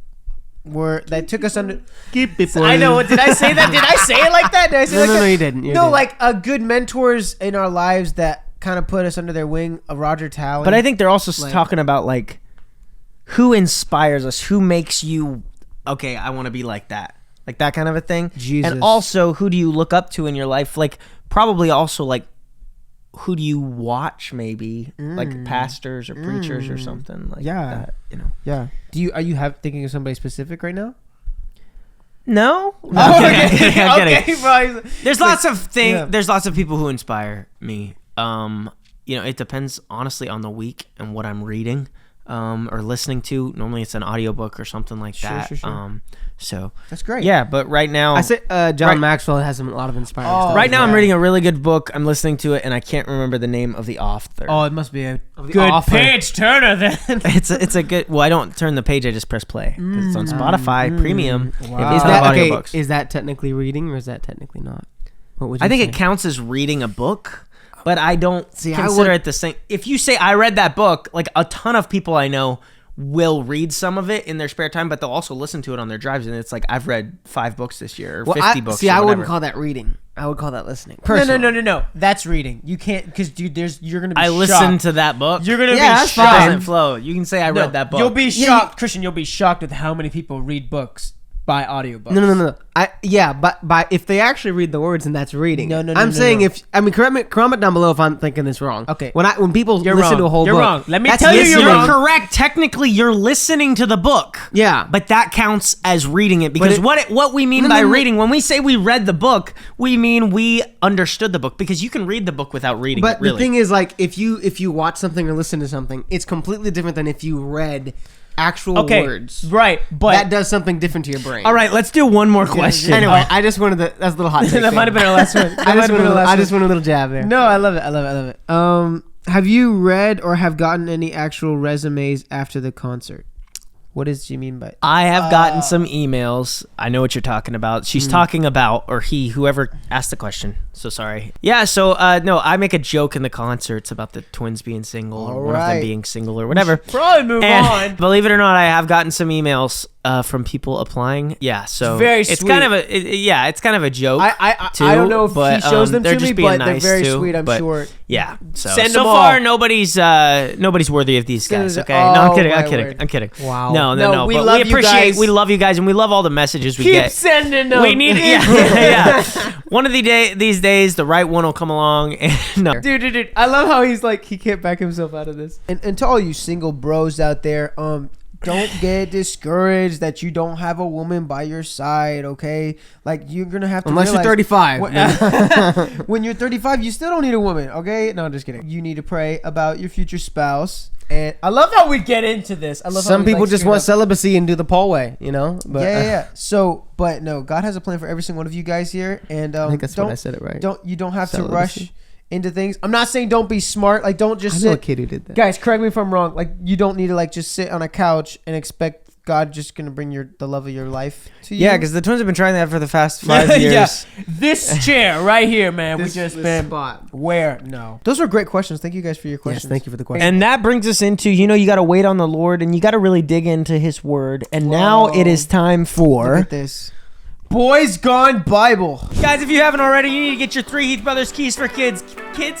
Speaker 2: took us under.
Speaker 3: Keep it.
Speaker 2: I know. Did I say that? Did I say it like that? Did I say it like
Speaker 3: No,
Speaker 2: that?
Speaker 3: you didn't. You
Speaker 2: No,
Speaker 3: didn't.
Speaker 2: like good mentors in our lives that kind of put us under their wing. Roger Talley.
Speaker 1: but I think they're also
Speaker 2: like-
Speaker 1: talking about like who inspires us, who makes you okay. I want to be like that kind of a thing.
Speaker 2: Jesus.
Speaker 1: And also, who do you look up to in your life? Like probably also like who do you watch? Maybe like pastors or preachers or something like
Speaker 2: Yeah.
Speaker 1: that. You know.
Speaker 2: Yeah. Are you thinking of somebody specific right now?
Speaker 1: No.
Speaker 2: Oh,
Speaker 1: I'm kidding. I'm kidding.
Speaker 2: bro.
Speaker 1: There's lots of things.
Speaker 2: yeah.
Speaker 1: There's lots of people who inspire me. It depends honestly on the week and what I'm reading, or listening to. Normally, it's an audiobook or something like that.
Speaker 2: Sure.
Speaker 1: So
Speaker 2: That's great.
Speaker 1: yeah, but right now,
Speaker 3: I say John
Speaker 1: Right.
Speaker 3: Maxwell has a lot of inspiring
Speaker 2: Oh,
Speaker 3: stuff.
Speaker 1: right now I'm
Speaker 2: yeah.
Speaker 1: reading a really good book. I'm listening to it, and I can't remember the name of the author.
Speaker 2: Oh, it must be a
Speaker 3: the
Speaker 2: good
Speaker 3: author.
Speaker 2: page turner then.
Speaker 1: It's a good. Well, I don't turn the page. I just press play because it's on Spotify Premium.
Speaker 2: Wow.
Speaker 1: If
Speaker 3: Is
Speaker 1: it's
Speaker 3: that
Speaker 1: not
Speaker 3: okay?
Speaker 1: audiobooks.
Speaker 3: Is that technically reading or is that technically not? What would you
Speaker 1: I think
Speaker 3: say?
Speaker 1: it counts as reading a book, but I don't
Speaker 3: I
Speaker 1: consider
Speaker 3: would-
Speaker 1: it the same. If you say I read that book, like a ton of people I know will read some of it in their spare time, but they'll also listen to it on their drives. And it's like I've read 5 books this year or 50 books.
Speaker 3: See,
Speaker 1: or
Speaker 3: I wouldn't
Speaker 1: whatever.
Speaker 3: call that reading. I would call that listening.
Speaker 2: No.
Speaker 3: Personally.
Speaker 2: That's reading. You can't because dude, you're gonna be.
Speaker 1: I
Speaker 2: shocked.
Speaker 1: listened to that book.
Speaker 2: You're gonna
Speaker 3: Yeah,
Speaker 2: be
Speaker 3: that's
Speaker 2: shocked.
Speaker 3: fine.
Speaker 1: doesn't flow. You can say I
Speaker 2: No,
Speaker 1: read that book.
Speaker 2: You'll be
Speaker 3: Yeah,
Speaker 2: shocked, Christian. You'll be shocked with how many people read books by audiobooks.
Speaker 3: No. But if they actually read the words, and that's reading.
Speaker 2: No,
Speaker 3: I'm saying
Speaker 2: no.
Speaker 3: comment down below if I'm thinking this wrong.
Speaker 2: Okay.
Speaker 3: When people
Speaker 2: You're
Speaker 3: listen
Speaker 2: wrong.
Speaker 3: to a whole
Speaker 2: You're
Speaker 3: book,
Speaker 2: wrong. Let me
Speaker 3: that's
Speaker 2: tell you
Speaker 3: listening.
Speaker 2: you're wrong.
Speaker 1: correct. Technically, you're listening to the book.
Speaker 3: Yeah,
Speaker 1: But that counts as reading it because what we mean by reading, when we say we read the book, we mean we understood the book because you can read the book without reading
Speaker 3: But
Speaker 1: it, really.
Speaker 3: the thing is, like, if you watch something or listen to something, it's completely different than if you read actual words.
Speaker 2: right? But
Speaker 3: That does something different to your brain.
Speaker 1: All right, let's do one more question.
Speaker 3: Anyway, I just wanted that's a little hot take.
Speaker 2: that might have been our last one.
Speaker 3: I just want a little jab there.
Speaker 2: No, I love it. Have you read or have gotten any actual resumes after the concert? What does she mean by?
Speaker 1: I have gotten some emails. I know what you're talking about. She's talking about, or whoever asked the question. So sorry. Yeah, so no, I make a joke in the concerts about the twins being single or one of them
Speaker 2: right.
Speaker 1: being single or whatever.
Speaker 2: Probably move
Speaker 1: And
Speaker 2: on.
Speaker 1: believe it or not, I have gotten some emails from people applying. Yeah, so
Speaker 2: It's very
Speaker 1: it's
Speaker 2: sweet.
Speaker 1: kind of it's kind of a joke.
Speaker 2: I
Speaker 1: too,
Speaker 2: don't know if
Speaker 1: but,
Speaker 2: he shows them
Speaker 1: they're
Speaker 2: to
Speaker 1: just
Speaker 2: me,
Speaker 1: being
Speaker 2: but they're
Speaker 1: nice
Speaker 2: very
Speaker 1: too,
Speaker 2: sweet. I'm
Speaker 1: but
Speaker 2: sure.
Speaker 1: Yeah. So
Speaker 2: Send
Speaker 1: so
Speaker 2: them
Speaker 1: far
Speaker 2: all.
Speaker 1: nobody's worthy of these guys. Okay.
Speaker 2: Oh,
Speaker 1: No, I'm kidding.
Speaker 2: my
Speaker 1: I'm kidding.
Speaker 2: word.
Speaker 1: I'm kidding.
Speaker 3: Wow.
Speaker 1: No.
Speaker 2: we
Speaker 1: But
Speaker 2: love
Speaker 1: we
Speaker 2: you
Speaker 1: appreciate.
Speaker 2: guys.
Speaker 1: We love you guys, and we love all the messages we
Speaker 2: Keep
Speaker 1: get.
Speaker 2: sending them.
Speaker 1: We need. Yeah. One of these days, the right one will come along. And no.
Speaker 2: Dude. I love how he's like he can't back himself out of this. And to all you single bros out there, don't get discouraged that you don't have a woman by your side, okay? Like you're gonna have to
Speaker 3: Unless you're
Speaker 2: realize
Speaker 3: 35.
Speaker 2: when you're 35, you still don't need a woman, okay? No, I'm just kidding. You need to pray about your future spouse. And I love how we get into this. I love how
Speaker 3: Some
Speaker 2: we,
Speaker 3: people
Speaker 2: like,
Speaker 3: just
Speaker 2: straight
Speaker 3: want
Speaker 2: up-
Speaker 3: celibacy and do the Paul way, you know. But
Speaker 2: yeah. So, but no, God has a plan for every single one of you guys here, and
Speaker 3: I think that's
Speaker 2: don't
Speaker 3: what I said it right.
Speaker 2: you don't have to
Speaker 3: Celibacy.
Speaker 2: rush into things. I'm not saying don't be smart. Like, don't just
Speaker 3: I know a
Speaker 2: sit.
Speaker 3: kid who did that.
Speaker 2: Guys, correct me if I'm wrong. Like, you don't need to like just sit on a couch and expect God just gonna bring the love of your life to you.
Speaker 1: Yeah, because the Twins have been trying that for the past 5 years.
Speaker 2: Yeah. This chair right here, man. We just been
Speaker 3: spot.
Speaker 2: where? No. Those were great questions. Thank you guys for your
Speaker 3: Yes,
Speaker 2: questions.
Speaker 3: thank you for the question.
Speaker 1: And that brings us into, you got to wait on the Lord and you got to really dig into his word. And now
Speaker 2: Whoa.
Speaker 1: it is time
Speaker 2: Look
Speaker 1: for...
Speaker 2: at this. Boys Gone Bible.
Speaker 1: Guys, if you haven't already, you need to get your 3 Heath Brothers Keys for Kids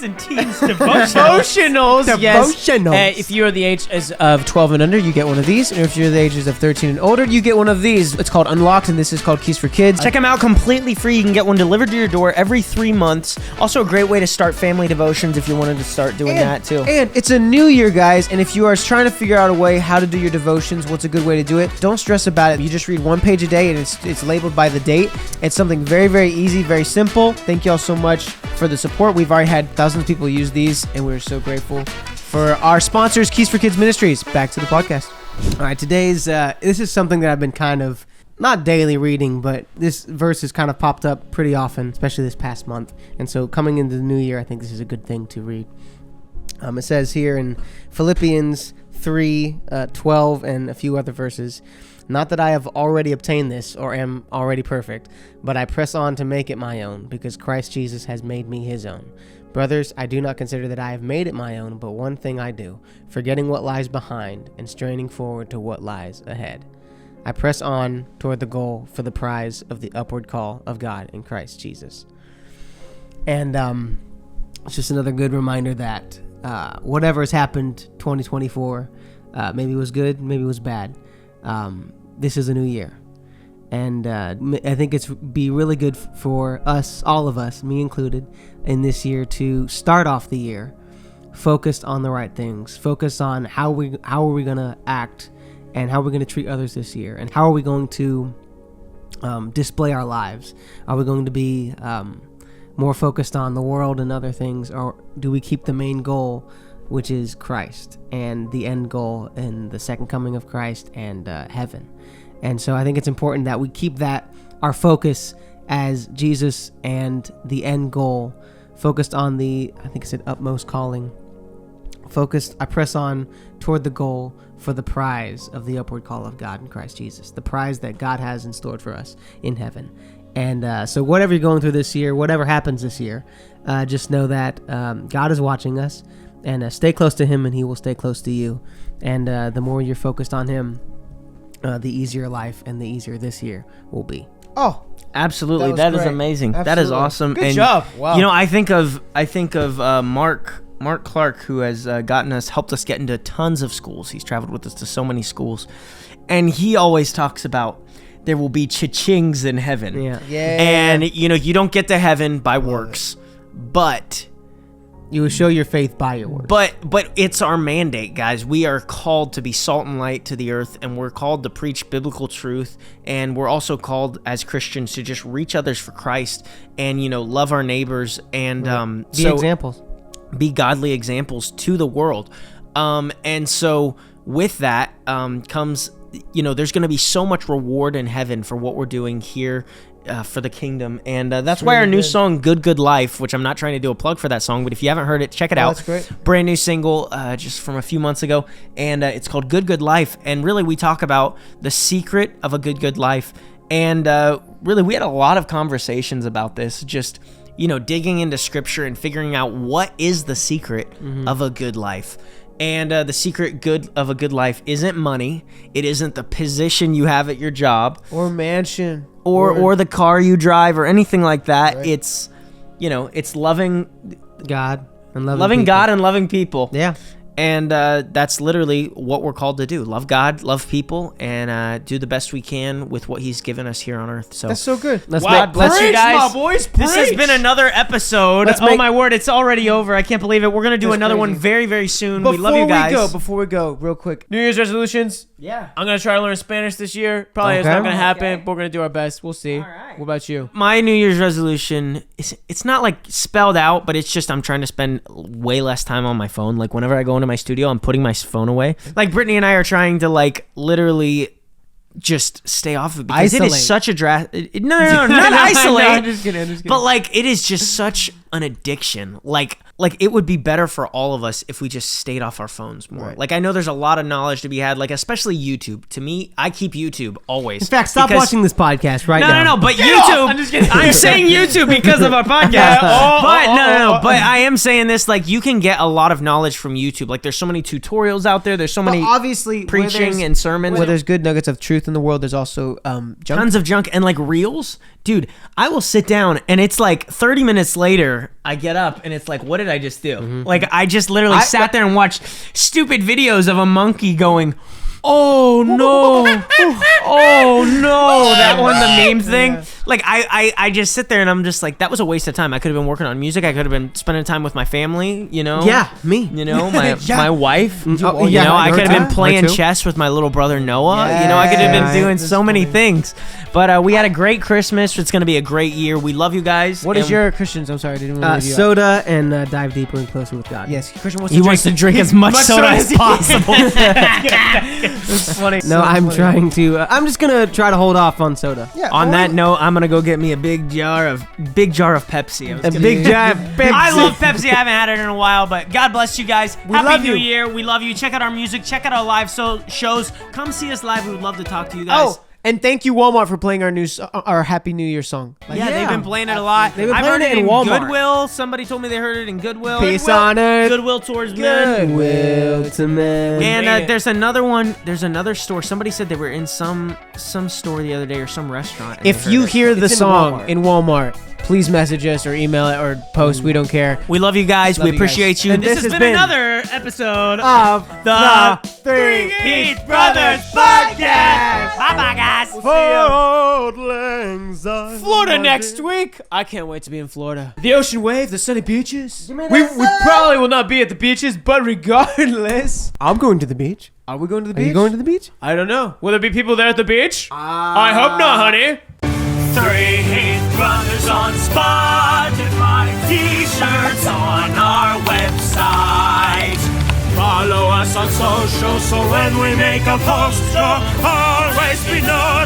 Speaker 1: and Teens devotional.
Speaker 2: Devotionals, yes.
Speaker 3: Devotionals.
Speaker 2: If you're the age of 12 and under, you get one of these. And if you're the ages of 13 and older, you get one of these. It's called Unlocked, and this is called Keys for Kids.
Speaker 1: Check them out completely free. You can get one delivered to your door every 3 months. Also a great way to start family devotions if you wanted to start doing that too.
Speaker 2: And it's a new year, guys. And if you are trying to figure out a way how to do your devotions, what's a good way to do it, don't stress about it. You just read 1 page a day, and it's labeled by the date. It's something very, very easy, very simple. Thank you all so much for the support. We've already had thousands of people use these, and we're so grateful for our sponsors, Keys for Kids Ministries. Back to the podcast.
Speaker 3: All right, today's this is something that I've been kind of not daily reading, but this verse has kind of popped up pretty often, especially this past month. And so coming into the new year, I think this is a good thing to read. It says here in Philippians 3:12 and a few other verses, "Not that I have already obtained this or am already perfect, but I press on to make it my own, because Christ Jesus has made me his own. Brothers, I do not consider that I have made it my own, but one thing I do, forgetting what lies behind and straining forward to what lies ahead. I press on toward the goal for the prize of the upward call of God in Christ Jesus." And it's just another good reminder that whatever has happened 2024, maybe it was good, maybe it was bad. This is a new year, and I think it's be really good for us, all of us, me included, in this year to start off the year focused on the right things, focus on how are we gonna act and how we're gonna treat others this year, and how are we going to display our lives. Are we going to be more focused on the world and other things, or do we keep the main goal, which is Christ, and the end goal and the second coming of Christ and heaven? And so I think it's important that we keep that our focus as Jesus and the end goal, focused on the, I think it said utmost calling, focused. I press on toward the goal for the prize of the upward call of God in Christ Jesus, the prize that God has in store for us in heaven. And so whatever you're going through this year, whatever happens this year, just know that God is watching us, and stay close to him and he will stay close to you. And the more you're focused on him, the easier life and the easier this year will be.
Speaker 2: Oh,
Speaker 1: Absolutely,
Speaker 2: That
Speaker 1: that
Speaker 2: was
Speaker 1: is
Speaker 2: great.
Speaker 1: amazing. That is
Speaker 2: Absolutely.
Speaker 1: awesome.
Speaker 2: Good
Speaker 1: and,
Speaker 2: job. Wow.
Speaker 1: I think of Mark Clark, who has helped us get into tons of schools. He's traveled with us to so many schools, and he always talks about there will be cha-chings in heaven.
Speaker 3: Yeah.
Speaker 1: And you don't get to heaven by works, but
Speaker 3: You will show your faith by your words.
Speaker 1: But it's our mandate, guys. We are called to be salt and light to the earth, and we're called to preach biblical truth, and we're also called as Christians to just reach others for Christ and love our neighbors and
Speaker 3: Be examples.
Speaker 1: be godly examples to the world. And so with that comes there's going to be so much reward in heaven for what we're doing here for the kingdom. And that's why our new song, Good Life, which I'm not trying to do a plug for that song, but if you haven't heard it, check it out.
Speaker 2: That's great.
Speaker 1: Brand new single just from a few months ago. And it's called Good Life. And really, we talk about the secret of a good life. And really, we had a lot of conversations about this, just, digging into scripture and figuring out what is the secret of a good life. And the secret of a good life isn't money. It isn't the position you have at your job
Speaker 2: Or mansion.
Speaker 1: or the car you drive or anything like that.
Speaker 2: Right.
Speaker 1: It's, it's loving
Speaker 3: God and
Speaker 1: loving
Speaker 3: people.
Speaker 1: God and loving people.
Speaker 3: Yeah.
Speaker 1: And that's literally what we're called to do. Love God, love people, and do the best we can with what he's given us here on earth. So
Speaker 2: That's so good.
Speaker 1: God bless you guys.
Speaker 2: my boys.
Speaker 1: This has been another episode.
Speaker 3: Let's
Speaker 1: Oh
Speaker 3: make-
Speaker 1: my word, it's already over. I can't believe it. We're going to do
Speaker 2: That's
Speaker 1: another one
Speaker 2: crazy.
Speaker 1: very, very soon. We love you guys.
Speaker 2: Before we go, real quick. New Year's resolutions.
Speaker 1: Yeah.
Speaker 2: I'm gonna try to learn Spanish this year. Probably it's
Speaker 3: Okay.
Speaker 2: not gonna happen,
Speaker 1: Okay.
Speaker 2: but we're gonna do our best. We'll see.
Speaker 1: right.
Speaker 2: What about you?
Speaker 1: My New Year's resolution it's not like spelled out, but it's just I'm trying to spend way less time on my phone. Like whenever I go into my studio, I'm putting my phone away. Like Brittany and I are trying to like literally just stay off of it because it
Speaker 2: Isolate.
Speaker 1: is such a no, not isolate.
Speaker 2: I'm just kidding.
Speaker 1: But like it is just such an addiction. Like it would be better for all of us if we just stayed off our phones more.
Speaker 2: Right.
Speaker 1: Like I know there's a lot of knowledge to be had, like especially YouTube. To me, I keep YouTube always.
Speaker 3: In fact, stop
Speaker 1: because-
Speaker 3: watching this podcast right now.
Speaker 1: No, but YouTube.
Speaker 2: I'm just kidding.
Speaker 1: I'm saying YouTube because of our podcast. But no. But I am saying this, like you can get a lot of knowledge from YouTube. Like there's so many tutorials out there. There's so
Speaker 2: But
Speaker 1: many
Speaker 2: obviously, where
Speaker 1: preaching
Speaker 2: there's-
Speaker 1: and sermons.
Speaker 2: Where there's good nuggets of truth in the world, there's also junk.
Speaker 1: Tons of junk and like reels. Dude, I will sit down and it's like 30 minutes later, I get up and it's like, what did I just do? Like I just literally sat there and watched stupid videos of a monkey going, oh no, oh no, that one, the meme thing. Like I just sit there and I'm just like, that was a waste of time. I could have been working on music. I could have been spending time with my family, you know?
Speaker 3: Yeah, me.
Speaker 1: You know, my
Speaker 2: Yeah.
Speaker 1: my wife.
Speaker 3: Oh,
Speaker 1: You
Speaker 3: yeah,
Speaker 1: know, I
Speaker 3: her
Speaker 1: could have been
Speaker 3: too.
Speaker 1: playing
Speaker 3: Her too.
Speaker 1: chess with my little brother Noah. You know, I could have been
Speaker 2: Yeah,
Speaker 1: doing
Speaker 2: that's
Speaker 1: so many
Speaker 2: funny.
Speaker 1: things. But we had a great Christmas. It's going to be a great year. We love you guys.
Speaker 2: What is
Speaker 1: And
Speaker 2: your Christian's? I'm sorry, I didn't want to leave you out.
Speaker 3: Soda and dive deeper and closer with God.
Speaker 2: Yes, Christian wants
Speaker 1: He
Speaker 2: to
Speaker 1: wants to
Speaker 2: drink.
Speaker 1: drink as much soda as
Speaker 2: he can.
Speaker 1: possible.
Speaker 2: It's funny.
Speaker 3: No, I'm trying to. I'm just gonna try to hold off on soda.
Speaker 2: Yeah,
Speaker 1: On that note, I'm gonna go get me a big jar of Pepsi.
Speaker 2: a big giant Pepsi.
Speaker 1: I love Pepsi. I haven't had it in a while, but God bless you guys.
Speaker 2: love
Speaker 1: Happy New
Speaker 2: you.
Speaker 1: Year. We love you. Check out our music. Check out our live shows. Come see us live. We would love to talk to you guys.
Speaker 2: Oh, and thank you Walmart for playing our Happy New Year song. Like,
Speaker 1: Yeah, they've been playing it a lot.
Speaker 3: They've been
Speaker 1: I've
Speaker 3: playing
Speaker 1: heard
Speaker 3: it
Speaker 1: it
Speaker 3: in
Speaker 1: in
Speaker 3: Walmart.
Speaker 1: Goodwill. Somebody told me they heard it in Goodwill.
Speaker 3: Peace on earth.
Speaker 1: Goodwill towards men.
Speaker 3: Will to men.
Speaker 1: And
Speaker 2: made it.
Speaker 1: there's another one. There's another store. Somebody said they were in some store the other day or some restaurant. and
Speaker 2: if
Speaker 1: they
Speaker 2: you
Speaker 1: heard it.
Speaker 2: hear the
Speaker 3: It's in
Speaker 2: song
Speaker 3: Walmart.
Speaker 2: in Walmart, please message us or email it or post. We don't care.
Speaker 1: We love you guys.
Speaker 2: Love
Speaker 1: We
Speaker 2: you guys.
Speaker 1: appreciate you.
Speaker 2: And
Speaker 1: This has been another episode
Speaker 2: Of
Speaker 1: the
Speaker 2: Three
Speaker 1: Heath Brothers Podcast. Bye bye, guys.
Speaker 2: Florida next week. I can't wait to be in Florida. The ocean wave, the sunny beaches. We probably will not be at the beaches, but regardless,
Speaker 3: I'm going to the beach.
Speaker 2: are we going to the
Speaker 3: Are
Speaker 2: beach?
Speaker 3: you going to the beach?
Speaker 2: I don't know. Will there be people there at the beach? I hope not, honey.
Speaker 4: Three Heath Brothers on Spotify, t-shirts on our website. Follow us on social so when we make a post, you'll always be notified.